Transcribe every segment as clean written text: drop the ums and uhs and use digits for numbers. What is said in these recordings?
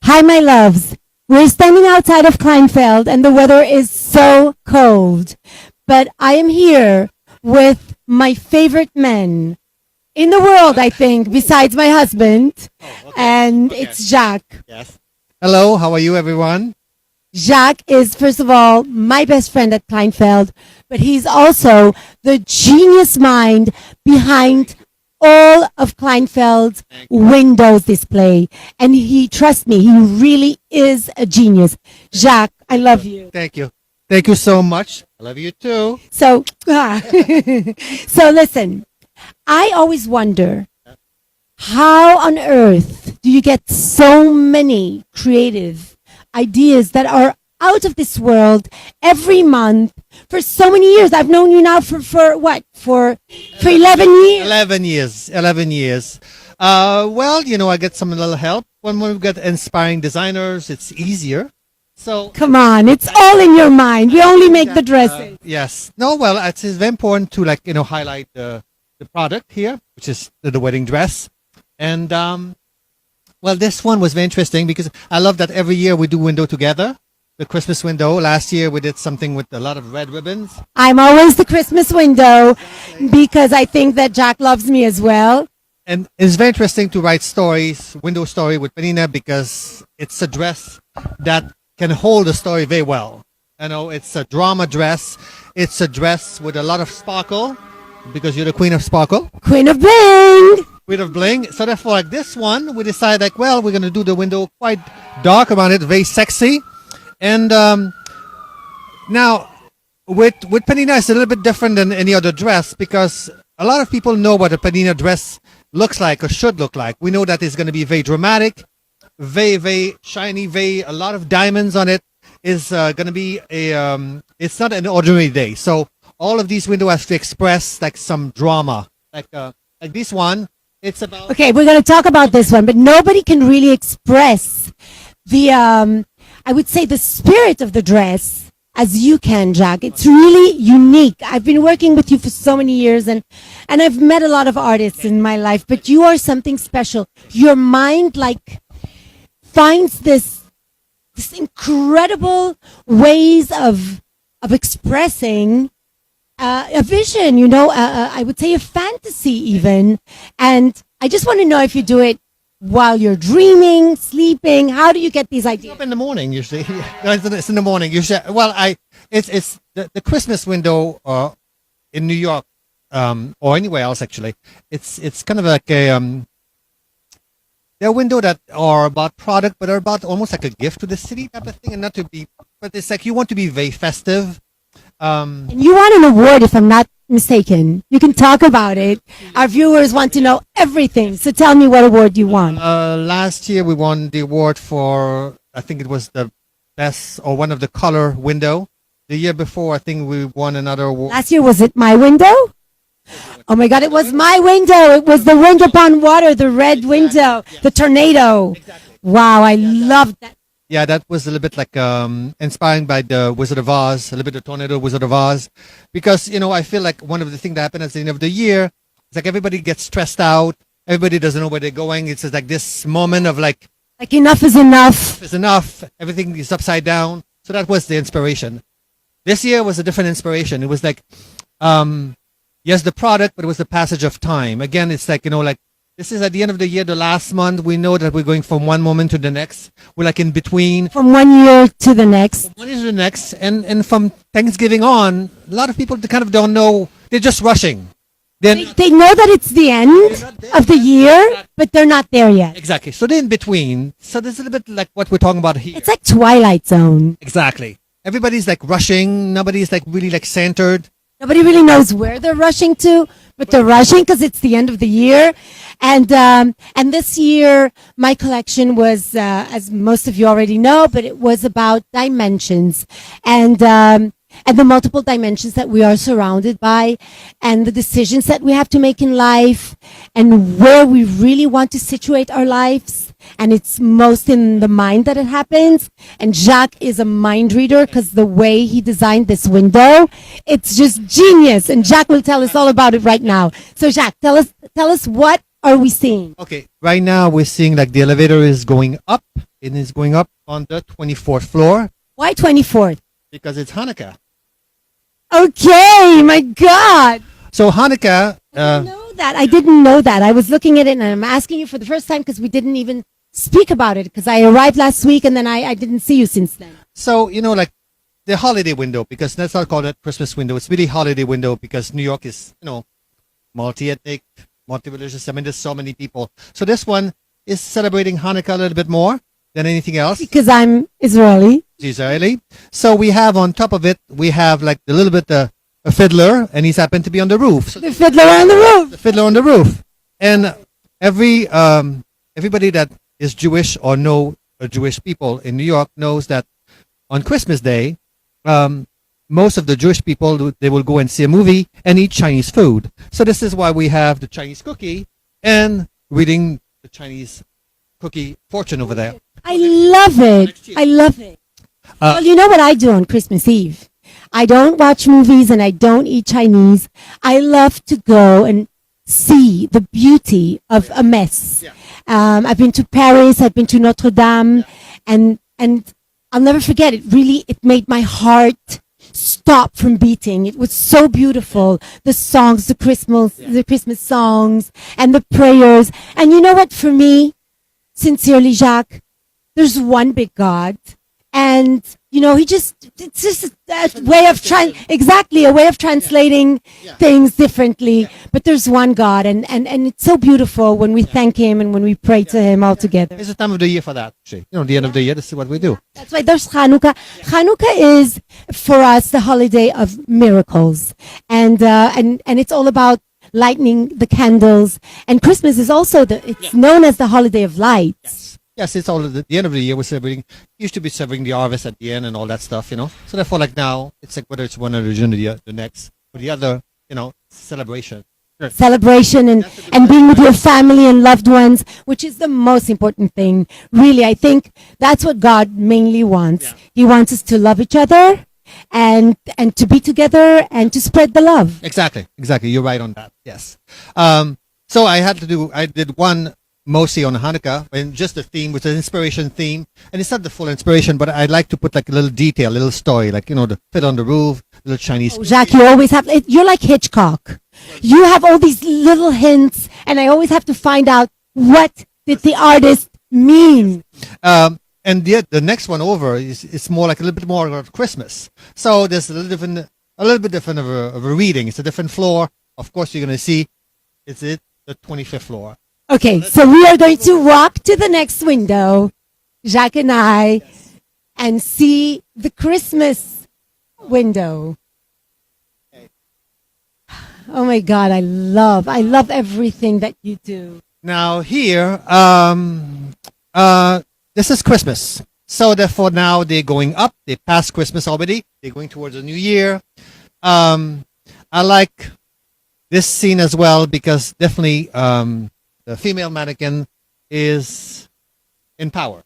Hi, my loves. We're standing outside of Kleinfeld and the weather is so cold. But I am here with my favorite men in the world, I think, besides my husband. And it's Jacques. Yes. Hello, how are you, everyone? Jacques is, first of all, my best friend at Kleinfeld, but he's also the genius mind behind all of Kleinfeld's Windows display. And trust me, he really is a genius. Jacques, I love you. Thank you. Thank you so much. I love you too. So, so listen, I always wonder, how on earth do you get so many creative ideas that are out of this world every month for so many years? I've known you now for what? For 11 years? 11 years. 11 years. Well, I get some little help. When we get inspiring designers, it's easier. So come on, it's all in your mind. We only make the dresses. Yes. No, well, it's very important to highlight the product here, which is the wedding dress. And well, this one was very interesting because I love that every year we do window together. The Christmas window. Last year we did something with a lot of red ribbons. I'm always the Christmas window because I think that Jacques loves me as well. And it's very interesting to write stories, window story with Pnina, because it's a dress that can hold a story very well. It's a drama dress. It's a dress with a lot of sparkle because you're the queen of sparkle. Queen of bling. Queen of bling. So therefore, like this one, we decided we're going to do the window quite dark around it, very sexy. And now, with Pnina, it's a little bit different than any other dress because a lot of people know what a Pnina dress looks like or should look like. We know that it's going to be very dramatic, very, very shiny, a lot of diamonds on it. Is going to be it's not an ordinary day. So all of these windows have to express like some drama. Like this one, it's about... Okay, we're going to talk about this one, but nobody can really express the... I would say the spirit of the dress as you can, Jacques. It's really unique. I've been working with you for so many years and I've met a lot of artists in my life, but you are something special. Your mind finds this incredible ways of expressing a vision, I would say a fantasy even. And I just want to know if you do it while you're dreaming, sleeping. How do you get these ideas? Up in the morning usually. It's in the morning usually. Well, it's the Christmas window in New York or anywhere else actually. It's kind of like a they're a window that are about product, but are about almost like a gift to the city type of thing, and not to be. But it's like you want to be very festive. And you want an award, if I'm not mistaken. You can talk about it. Our viewers want to know everything. So tell me what award you won. Last year we won the award for, I think it was the best or one of the color window. The year before, I think we won another award. Last year, was it my window? Oh my God, it was my window. It was the window upon water, the red window, the tornado. Wow, I loved that. Yeah, that was a little bit like inspired by the Wizard of Oz, a little bit the tornado Wizard of Oz. Because, I feel like one of the things that happens at the end of the year, it's like everybody gets stressed out. Everybody doesn't know where they're going. It's just like this moment of like enough is enough. It's enough. Everything is upside down. So that was the inspiration. This year was a different inspiration. It was like, yes, the product, but it was the passage of time. Again, it's like, this is at the end of the year, the last month. We know that we're going from one moment to the next. We're like in between. From 1 year to the next. From 1 year to the next. And from Thanksgiving on, a lot of people kind of don't know. They're just rushing. They know that it's the end of the year, but they're not there yet. Exactly. So they're in between. So there's a little bit like what we're talking about here. It's like Twilight Zone. Exactly. Everybody's like rushing. Nobody's like really like centered. Nobody really knows where they're rushing to, but they're rushing because it's the end of the year. And this year, my collection was, as most of you already know, but it was about dimensions and the multiple dimensions that we are surrounded by and the decisions that we have to make in life and where we really want to situate our lives. And it's most in the mind that it happens. And Jacques is a mind reader because the way he designed this window, it's just genius. And Jacques will tell us all about it right now. So Jacques, tell us what are we seeing? Okay, right now we're seeing like the elevator is going up it is going up on the 24th floor Why 24th? because it's Hanukkah. Okay, my God. So Hanukkah, I didn't know that. I didn't know that. I was looking at it and I'm asking you for the first time because we didn't even speak about it because I arrived last week and then I didn't see you since then. so like the holiday window, because let's not call it Christmas window. It's really holiday window because New York is, multi-ethnic, multi-religious. I mean, there's so many people. So this one is celebrating Hanukkah a little bit more than anything else. Because I'm Israeli. Israeli. So we have on top of it, we have like a little bit a fiddler, and he's happened to be on the roof. So The fiddler on the roof. the fiddler on the roof, and everybody that is Jewish or know Jewish people in New York knows that on Christmas Day, most of the Jewish people they will go and see a movie and eat Chinese food. So this is why we have the Chinese cookie and reading the Chinese cookie fortune over there. I love it. I love it. Well, you know what I do on Christmas Eve? I don't watch movies and I don't eat Chinese. I love to go and see the beauty of a mess. Yeah. I've been to Paris, I've been to Notre Dame, and I'll never forget it. Really, it made my heart stop from beating. It was so beautiful. The songs, the Christmas songs, and the prayers. And you know what? For me, sincerely, Jacques, there's one big God. And, it's just a way of a way of translating things differently. But there's one God, and it's so beautiful when we thank Him and when we pray to Him all together. It's the time of the year for that. Actually. The end of the year, this is what we do. That's why there's Hanukkah. Hanukkah is, for us, the holiday of miracles. And it's all about lighting the candles. And Christmas is also it's known as the holiday of lights. Yes, it's all at the end of the year. We're celebrating. Used to be celebrating the harvest at the end and all that stuff, So therefore, like now, it's like whether it's one religion or the next or the other, celebration. Sure. Celebration and being with your family and loved ones, which is the most important thing. Really, I think that's what God mainly wants. Yeah. He wants us to love each other and to be together and to spread the love. Exactly. You're right on that. Yes. So I did one mostly on Hanukkah, and just the theme was an inspiration theme, and it's not the full inspiration, but I'd like to put like a little detail, a little story, like the fit on the roof, little Chinese. Oh, Jacques, you always have. You're like Hitchcock. You have all these little hints, and I always have to find out what did the artist mean. And the next one over is more like a little bit more about Christmas. So there's a little bit different of a reading. It's a different floor. Of course, you're going to see it's the 25th floor. Okay, so we are going to walk to the next window, Jacques and I, and see the Christmas window. Oh my God, I love everything that you do. Now here, this is Christmas. So therefore now they're going up. They passed Christmas already. They're going towards the new year. I like this scene as well because definitely the female mannequin is in power.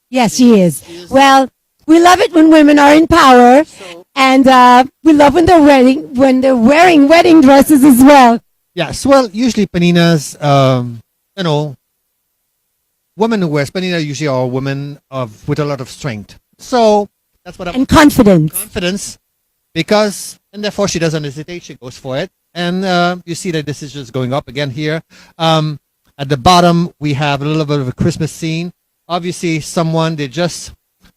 Yes, she is. Well, we love it when women are in power, and we love when they're wearing wedding dresses as well. Yes, well, usually Pnina's, women who wears Pnina usually are women with a lot of strength. So that's what and confidence. Confidence, and therefore she doesn't hesitate. She goes for it. And you see that this is just going up again here. At the bottom, we have a little bit of a Christmas scene. Obviously, they just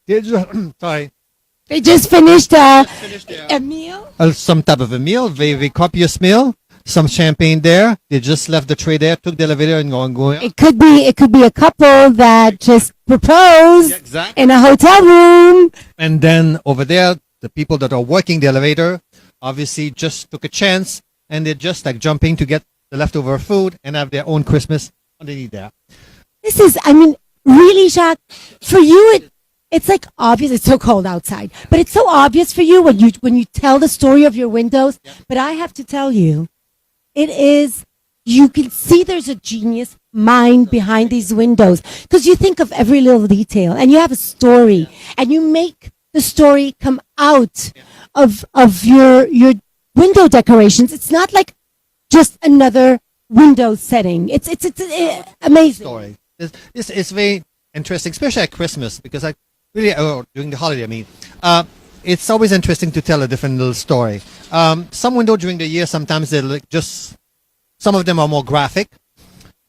finished a meal. Some type of a meal, very copious meal. Some champagne there. They just left the tray there, took the elevator, and going. It could be a couple that just proposed in a hotel room. And then over there, the people that are working the elevator obviously just took a chance. And they're just like jumping to get the leftover food and have their own Christmas underneath there. This is, really, Jacques, for you, it's like obvious. It's so cold outside, but it's so obvious for you when you tell the story of your windows. Yeah. But I have to tell you, you can see there's a genius mind behind these windows because you think of every little detail and you have a story and you make the story come out of your window decorations. It's not like just another window setting. It's amazing. Story. It's very interesting, especially at Christmas, because I really, during the holiday, I mean, it's always interesting to tell a different little story. Some window during the year, sometimes they're like just, some of them are more graphic,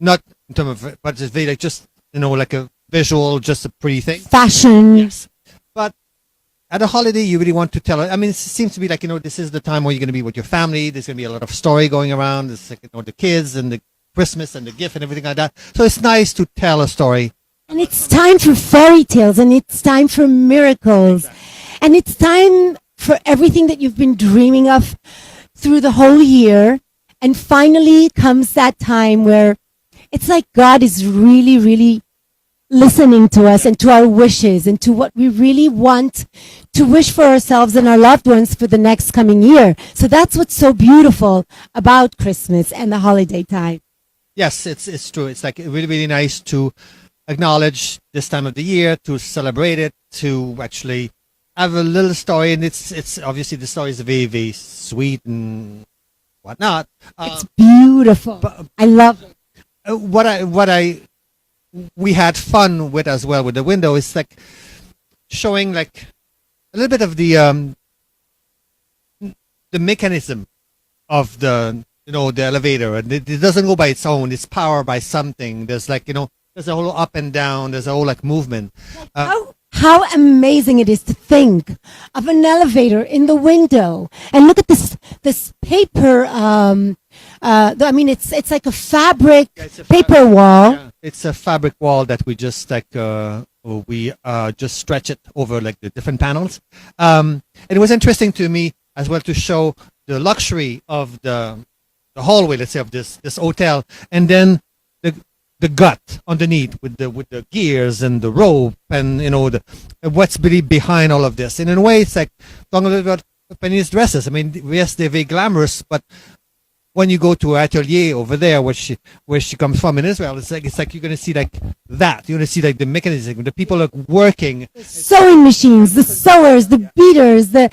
not in terms of, but it's very like just, like a visual, just a pretty thing. Fashion. Yes. But at a holiday, you really want to tell it. I mean, it seems to be like, this is the time where you're going to be with your family. There's going to be a lot of story going around. There's like, the kids and the Christmas and the gift and everything like that. So it's nice to tell a story. And it's time for fairy tales, and it's time for miracles. And it's time for everything that you've been dreaming of through the whole year. And finally comes that time where it's like God is really, really listening to us and to our wishes and to what we really want to wish for ourselves and our loved ones for the next coming year. So that's what's so beautiful about Christmas and the holiday time. Yes, it's true. It's like really, really nice to acknowledge this time of the year, to celebrate it, to actually have a little story. And it's obviously the story is very, very sweet and whatnot. It's beautiful. But, I love it. We had fun with as well with the window is like showing like a little bit of the mechanism of the the elevator, and it doesn't go by its own. It's powered by something. There's like there's a whole up and down. There's a whole like movement. How amazing it is to think of an elevator in the window and look at this paper. I mean, it's like a fabric paper wall. Yeah. It's a fabric wall that we just like just stretch it over like the different panels. And it was interesting to me as well to show the luxury of the hallway, let's say, of this hotel, and then the gut underneath with the gears and the rope and what's really behind all of this. And in a way, it's like talking a little bit about Pnina's dresses. I mean, yes, they're very glamorous, but when you go to her atelier over there, where she comes from in Israel, it's like you're gonna see like that. You're gonna see like the mechanism, the people are working, Sewing machines, the sewers, the beaters, the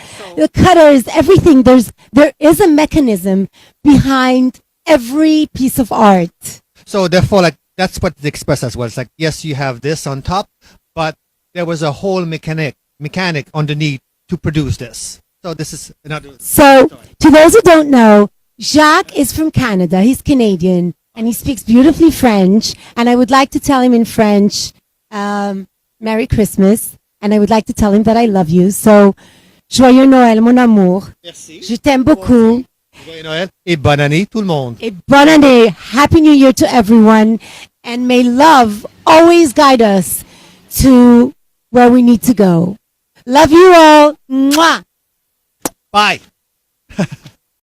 cutters, everything. There is a mechanism behind every piece of art. So therefore, like that's what the express as well. It's like, yes, you have this on top, but there was a whole mechanic underneath to produce this. So this is another. So to those who don't know, Jacques is from Canada. He's Canadian and he speaks beautifully French. And I would like to tell him in French, Merry Christmas. And I would like to tell him that I love you. So, Joyeux Noël, mon amour. Merci. Je t'aime beaucoup. Joyeux Noël et bonne année tout le monde. Et bonne année. Happy New Year to everyone. And may love always guide us to where we need to go. Love you all. Mwah. Bye.